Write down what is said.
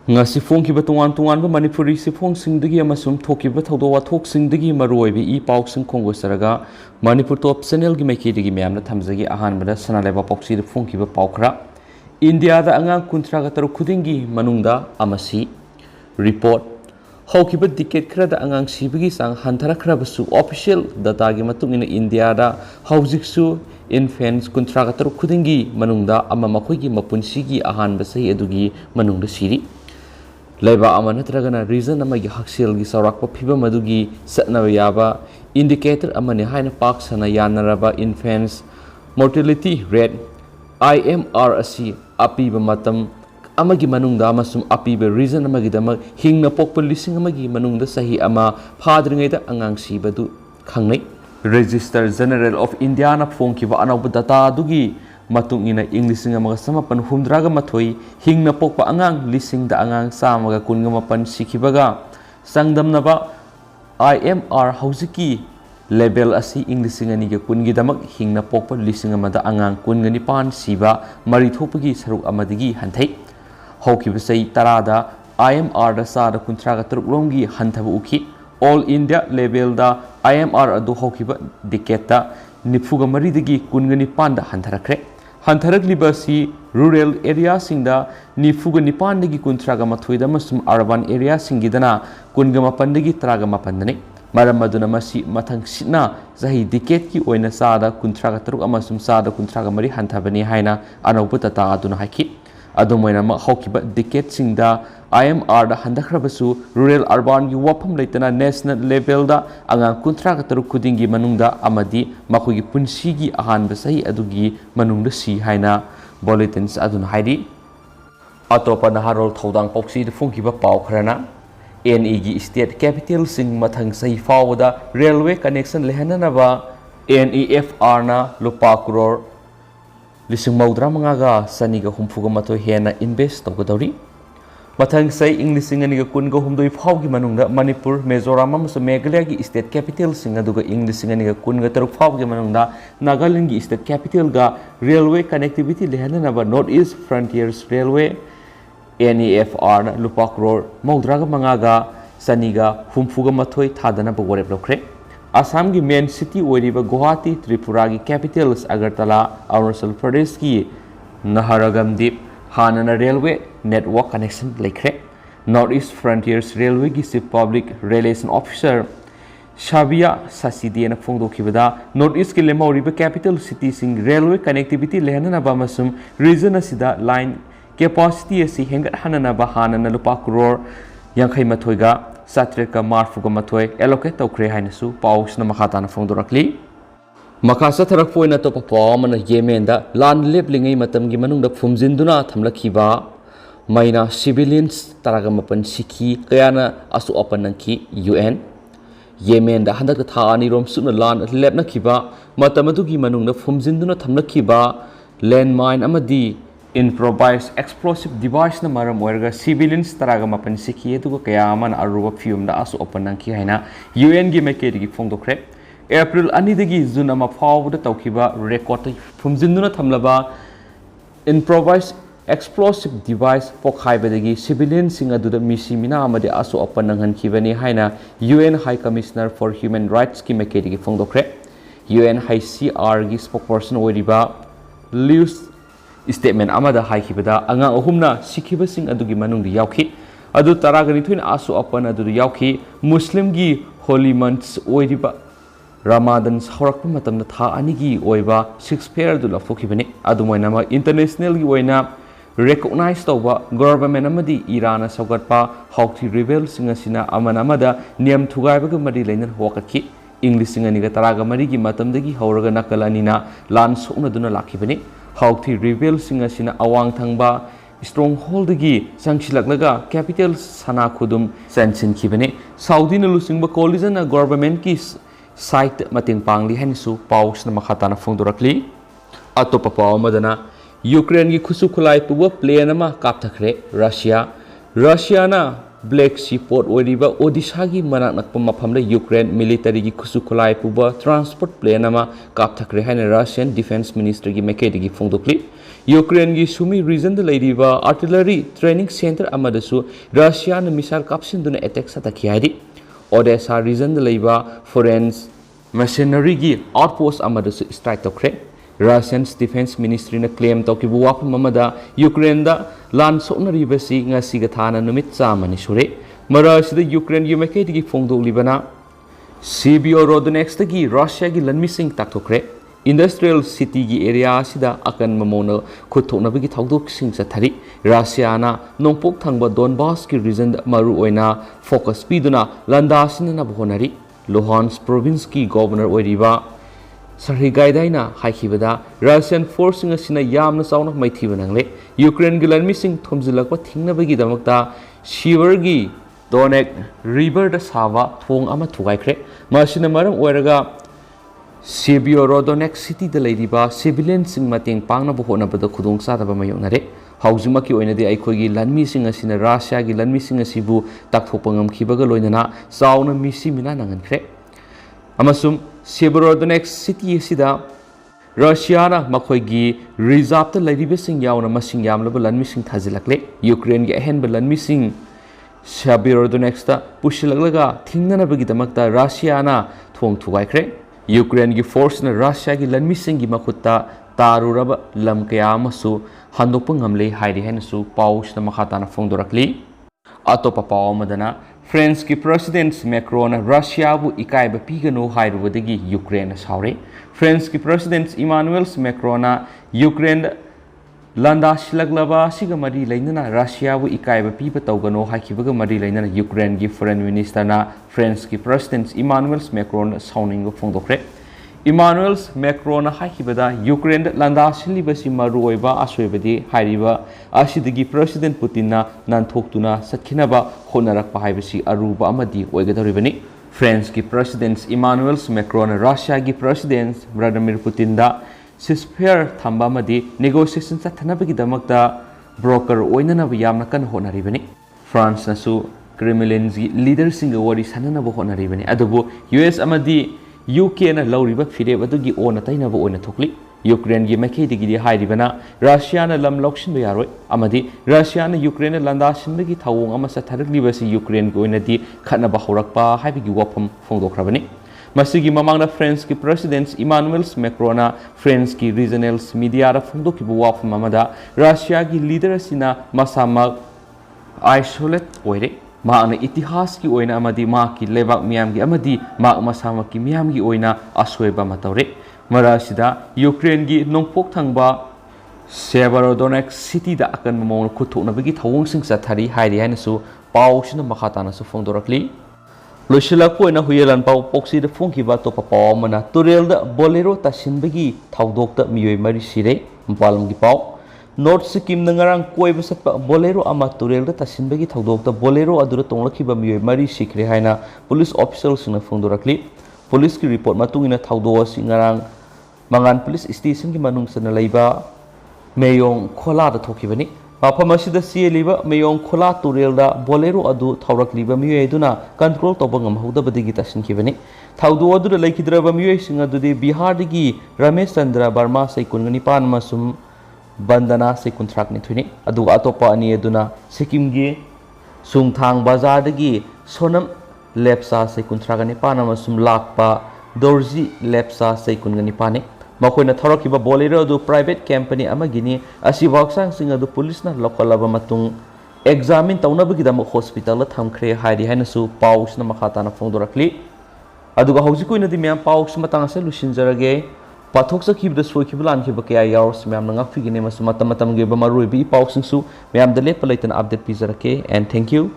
ngasi phongkiba tongan tongan ba manipuri sifong singdagi amasum thokiba thodo wathok singdagi maroibi I pauk sing khonggo saraga manipur top channel gi maikidigi myamna thamjagi ahan bada sanaleba pauksi de phongkiba paukra india da angang kuntra ga taru khudingi manungda amasi report hawkiba ticket khra da angang sibagi sang hanthara khra basu official data gi matung ina india da hawjiksu infants kuntra ga taru khudingi manungda ama makhoi gi mapunsi gi ahan basai adugi manungda siri Laiba ama natragana reason ama gi haksel gi sarak pa phiba madugi satna yaba indicator ama ne haina pak sana yanaraba infants mortality rate IMR asi api ba matam ama gi manungda amasum api ba reason ama gi dama hingna pokpa lising ama gi manungda sahi ama phadringai da angang si badu khangnai Register General of India na phone ki ba anabu data dugi matung ina Englishing amaga samapan humdraga mathoi hingna pokpa angang lising da angang samaga kunga mapan sikibaga sangdamnaba IMR hauziki level asi Englishing ani ga kungi damak hingna pokpa lising amada angang kunga ni pan siba mari thopagi saruk amadigi hanthai hawkiba sei tarada IMR da sa da kuntraga turuk lomgi hanthaba uki all India level da IMR adu hawkiba diketa nifuga mari digi kunga ni pan da hantharakre Hantarak libasi rural area singda nifuga nipan dagi kuntraga mathoida masum urban area singidana kunga mapandagi traga mapandane maram maduna masi mathang sitna zahi decade ki oina sada kuntraga taruk amasum sada kuntraga mari hantabani haina anaupa tata aduna haki adumoina ma hawkiba decade singda IMR da handakhrabasu rural urban gi wapam leitana national level da angang kuntraga taruk kudingi manungda amadi makogi punsi gi ahan basai adugi manungda si haina bulletins aduna haidi atopa naharol thodang poksi de phungkiba paw khrana NE gi state capital sing mathang sai fawda railway connection lehananaba NEFR na lupa crore lising maudra mangaga saniga humfuga mato hena invest tawgadori Mathang say English and Kungo Humdo Haugi Manunga, Manipur, Mizoram, Megalagi state capital Singaduga English and Kunga Haugi Manunga, Nagalingi state capital ga railway connectivity Lehanaba Northeast Frontiers Railway, NEFR, Lupak Road, Maudraga Mangaga, Saniga, Humfuga Matoi, Tadana Bogore Blokre. Assamgi main city Weriba Guwahati, Tripuragi capitals Agartala, Arunachal Pradesh ki Naharagam Deep. Hanana Railway Network Connection Lekre Northeast Frontiers Railway gi Chief Public Relation Officer Shabia Sasidi na Fongdo Kibada Northeast ki lemoriba capital city sing railway connectivity lehanana ba masum region asida line capacity asi hengat hanana ba hanana lupa crore yankhai mathoiga satreka marfuga mathoi allocate tawkre hainasu paus na makata na Fongdorakli Makasa tharak poina to papa mana Yemen da lan leplingai matam gi manung da phumjinduna thamlakhiba maina civilians taraga mapan sikhi kayana asu apanangki UN Yemen da handak tha ani rom suna lan lepna khiba matamadu gi manung da phumjinduna thamlakhiba landmine amadi improvised explosive device na maram oirga civilians taraga mapan sikhi edu kaya man aruba fium da asu apanangki haina UN gi make gi phongdokre April anidagi June ama fawda tawkiba record phumjinduna thamlaba improvised explosive device pokhaibadagi civilian singa duda misi mina amade aso apananghan khibani haina UN High Commissioner for Human Rights ki mekedi gi phongdokre UN High CR gi spokesperson oiriba Lewis statement amada haikibada anga ahumna sikhiba sing adugi manungdi yauki adu taragani thuin aso apan adu yauki muslim gi holy months oiriba Ramadan Horak Matam Tha Anigi Oiba 6 pair du Lafokibani Adumoinama International Oina recognized over government Amadi Irana Sogatpa Hawkti Rebel Singasina Amanamada Niam Tugaibaga Madi Lenan Wakaki English Singaniga Taraga Marigi Matamdagi Horaga Nakalanina Lan Sona Duna Lakibani Hawkti Rebel Singasina Awang Tangba Strongholdagi Sangshilaknaga Capital Sana Kudum Sansin Kibani Saudi Nalusingba Coalition government kis site mating pangli henisu paus na makata na Fongdorakli atopa paw madana Ukraine gi Khutsu Khutlai puba plane ama kapthakre Russia na Black Sea port oiriba Odisha gi manak nakpa maphamda Ukraine military gi Khutsu Khutlai puba transport plane ama kapthakre haina Russian Defense Minister gi mekedi gi Fongdokli Ukraine की Sumy region लेरिबा artillery training centre अमदसु Russia न missile कापसिंदुना attack सतखि हाइदि Odesa region लेरिबा फोरेंस machinery की आउटपोस्ट अमदसु स्ट्राइक तौखरे रशियन डिफेंस मिनिस्ट्री ने क्लेम तौकिबु वाफम अमदा यूक्रेन दा लान सोनरिबसि ngasi gathana numit chamani sure marasida Ukraine की मैकेट की फोंदोलिबना सीबीओ रोडनेक्स की रशिया की लनमिसिंग ताकथोखरे इंडस्ट्रियल सिटी की एरिया असिदा अकन ममोन खुथोनबगी थौदोकसिंग चथरी रशियाना नोंपोक थंगबा डोनबास की रीजन मरु ओइना फोकस पीदुना लंदासिनना बहोनरी लुहांस प्रोविंस की गवर्नर ओइरिबा सरहिगाइदाइना हाइखिबदा रशियन फोर्सिंग असिना यामना चावना मैथिबा नंगले यूक्रेन की लनमिसिंग थोमजिलकबा थिंगनबगी दमकता शिवर की डोनेक रिवर सावा थोंग अमा थुगाइख्रे मासिना मरम ओइरगा सीबीओ रोडोनेक सिटी द लेरिबा सिविलियन सिंग मतेंग पांगना होनबद खुदोंग चादबा मयोंगनरे हाउजिमकी ओइनदि अइखोगी लनमी सिंग असिना रशिया की लनमी सिंग असिबु ताकथोपा ngamkhibaga loinana चावना मिसि मिना नंगनख्रे अमसुम सीबीओ रोडोनेक सिटी असिदा रशियाना मखोगी रिजर्व द लेरिबे सिंग यावना मसिंग यामलब लनमी सिंग थाजिलकले यूक्रेन की अहेनब लनमी सिंग सीबीओ रोडोनेक्स ता पुशिलगलगा थिंगनबगिदमकता रशियाना थोंग थुगाइख्रे यूक्रेन की फोर्स ने रशिया की लनमिसिंग की मखुत्ता तारुरब लम कयामसु हंदोप ngамले हाइरि हैनसु पाउसना मखाताना फोंदोरकली अतोपा पाउ मदना फ्रांस की प्रेसिडेंट मैक्रोन रशिया बु इकाइब पीगनो हाइरुबदगी यूक्रेन सावरे फ्रांस की प्रेसिडेंट इमानुएल मैक्रोना यूक्रेन लंदा शिलगलबा सिग मरी लेनना रशिया बु इकाइब पीब तौगनो हाइखिबग मरी लेनना यूक्रेन की फॉरेन मिनिस्टरना फ्रांस की प्रेसिडेंट इमानुएल मैक्रोन साउनिंग फोंदोखरे इमानुएल मैक्रोन हाइखिबदा यूक्रेन लंदा शिलिबसि मरु ओइबा असोइबदि हाइरिबा असिदगी प्रेसिडेंट पुतिनना नानथोक्तुना सखिनबा होनरकपा हाइबसि अरुबा अमदि ओइगदरिबनि फ्रांस की प्रेसिडेंट इमानुएल मैक्रोन रशिया की प्रेसिडेंट व्लादिमीर पुतिनदा सिस्फेयर थंबा मदी नेगोशिएशन चथनबगिदमकता ब्रोकर ओइननब यामना कन होनरिबनि फ्रांस नसु क्रेमलिन की लीडर सिंग वरी सननब होनरिबनि अदुबु यूएस अमदी यूके न लौरिबा फिरेब अदुगी ओना तैनब ओइना थोकली यूक्रेन की मैखेदिगी हाइरिबना रशियाना लम लौक्सिनब यारोय अमदी रशियाना यूक्रेन लंदासिनबगी थवोंग अमा चथरगलिबसि यूक्रेन की ओइनदि खनब हौरकपा हाइबगी वफम फोंदोखरबनि मसीगी ममांगना फ्रांस की प्रेसिडेंट इमानुएल मैक्रोना फ्रांस की रीजनल मीडिया फोंदोखिबा वाफम अमदा रशिया की लीडर असिना मसामक आइसोलेट ओइरे मांगना इतिहास की ओइना अमदी माकी लेबाक मियामगी अमदी माक मसामक की मियामगी ओइना असोइबा मतौरे मरासिदा यूक्रेन की नोंपोक थंगबा सेवरोडोनेक सिटी दा अकन ममोन खुथोनबगी थवोंगसिंग चथारी हाइरि हाइनसु पाउसिना मखातानासु फोंदोरकली लोइसिलकपोइना हुयेलन पाउ पोक्सी फोंखिबा तोपा पाउ मना तुरेल बोलेरो तासिनबगी थाउदोक मियोय मरी सिरे मपालमगी पाउ नॉर्थ सिक्किम नंगरांग कोइब सत्पा बोलेरो अमा तुरेल तासिनबगी थाउदोक बोलेरो अदुर तोंगलखिबा मियोय मरी सिखरे हाइना पुलिस ऑफिसर सिंह फोंदोरकली पुलिस की रिपोर्ट मतुंगिना थाउदो सिंगरांग मंगान पुलिस स्टेशन की मनुंगसना लैबा मेयोंग खोला थोखिबनी मफम असिदा सियलिबा मेयोंग खोला तुरेलदा बोलेरो अदु थौरकलिबा मियोयदुना कंट्रोल तौबा ngamhudabadigi tasinkhibani थाउदो अदुदा लैखिद्रबा मियोयसिंग अदुदि बिहारदगी रमेश चंद्र वर्मा सैकुनगनि पान मसुम बंदना सैकुनथ्राकनि थुनि अदु अतोपा अनि अदुना सिक्किमगी सुंगथांग बाजारदगी सोनम लेप्सा सैकुनथ्रागनि पान मसुम लाकपा दोरजी लेप्सा सैकुनगनि पाने मखोइना थौरकिबा बोलेरो अदु प्राइवेट कंपनी अमगिनी असि वाक्सांसिंग अदु पुलिसना लोकलबा मतुंग एग्जामिन तौनबगिदम हॉस्पिटल थमख्रे हाइरि हाइनसु पाउसना मखाताना फोंदोरकली अदुगा हौजिकोइनदि म्याम पाउस मतांगसे लुसिनजरगे पाथोक्सखिबद सोइखिब लानखिब कया यावर्स म्याम नंगाफिगिने मसु मतम मतमगे बमरुइबि पाउसिंगसु म्याम दले पलैतन अपडेट पिजरके एंड थैंक यू